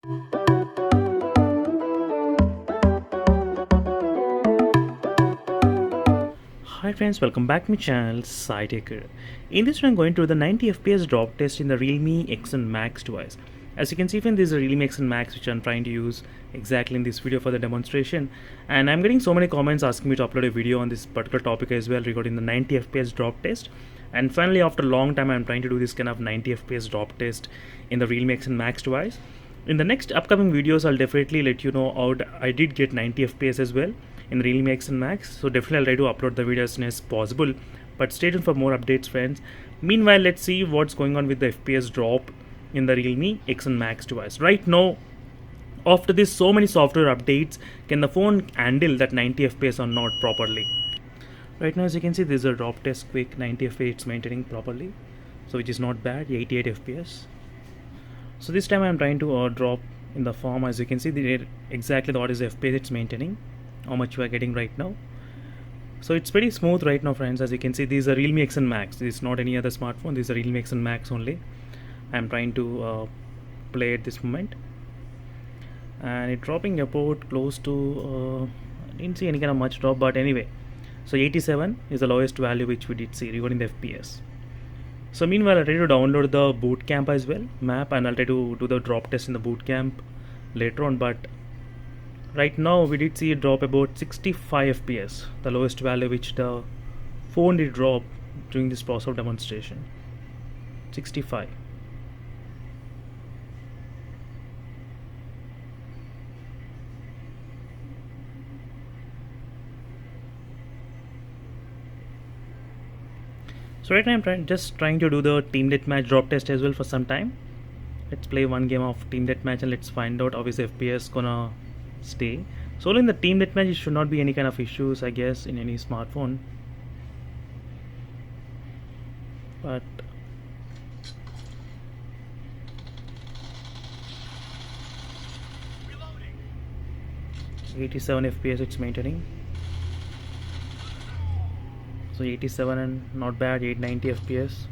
Hi friends, welcome back to my channel SciTaker. In this one I'm going to do the 90 FPS drop test in the Realme X1 Max device. As you can see friends, this is a Realme X1 Max which I'm trying to use exactly in this video for the demonstration, and I'm getting so many comments asking me to upload a video on this particular topic as well regarding the 90 FPS drop test. And finally, after a long time, I'm trying to do this kind of 90 FPS drop test in the Realme X1 Max device. In the next upcoming videos, I'll definitely let you know how I did get 90 FPS as well in the Realme X1 Max. So definitely I'll try to upload the video as soon as possible. But stay tuned for more updates, friends. Meanwhile, let's see what's going on with the FPS drop in the Realme X1 Max device. Right now, after this so many software updates, can the phone handle that 90 FPS or not properly? Right now, as you can see, this is a drop test quick 90 FPS it's maintaining properly, so which is not bad, 88 FPS. So this time I'm trying to drop in the form. As you can see, exactly what is the FPS it's maintaining, how much you are getting right now. So it's pretty smooth right now, friends. As you can see, this is a Realme X1 Max. This is not any other smartphone. This is a Realme X1 Max only. I'm trying to play at this moment, and it's dropping about close to I didn't see any kind of much drop, but anyway, so 87 is the lowest value which we did see regarding the FPS. So meanwhile, I'll try to download the bootcamp as well map, and I'll try to do the drop test in the bootcamp later on. But right now we did see a drop about 65 FPS, the lowest value which the phone did drop during this process of demonstration. 65. So right now I'm just trying to do the team deathmatch drop test as well for some time. Let's play one game of team deathmatch and let's find out how is FPS gonna stay. So in the team deathmatch, it should not be any kind of issues, I guess, in any smartphone. But 87 FPS it's maintaining. So 87 and not bad, 890 FPS.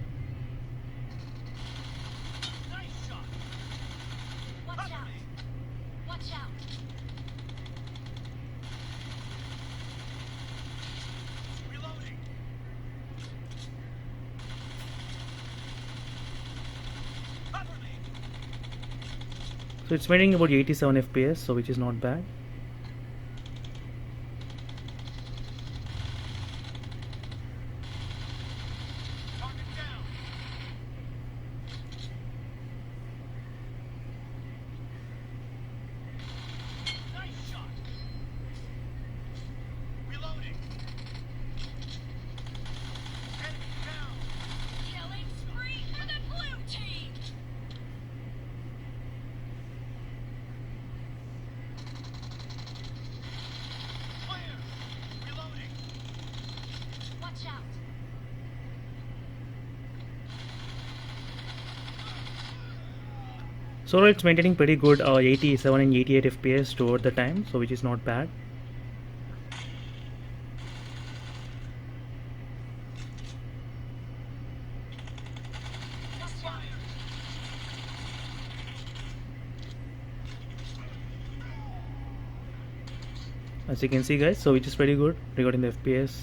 So it's maintaining about 87 FPS, so which is not bad. So it's maintaining pretty good 87 and 88 FPS toward the time, so which is not bad. As you can see, guys, so which is pretty good regarding the FPS.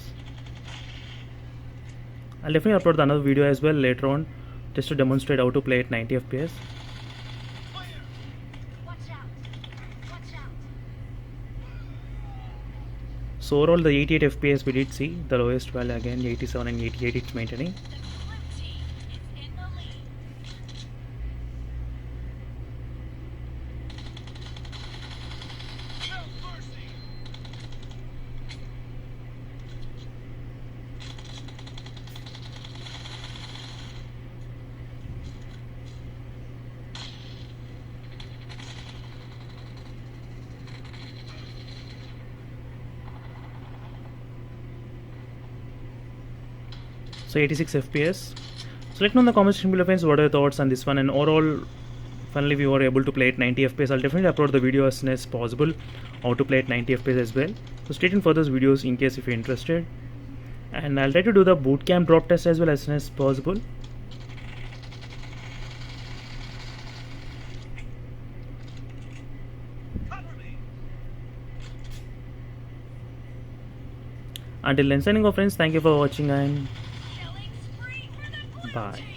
I'll definitely upload another video as well later on just to demonstrate how to play at 90 FPS. So overall the 88 FPS we did see, the lowest value again 87 and 88 it's maintaining. So 86 FPS. So let me know in the comment section below, friends, what are your thoughts on this one. And overall, finally we were able to play at 90 FPS. I'll definitely upload the video as soon as possible how to play at 90 FPS as well. So stay tuned for those videos in case if you're interested. And I'll try to do the bootcamp drop test as well as soon as possible. Until then, signing off, friends. Thank you for watching and bye.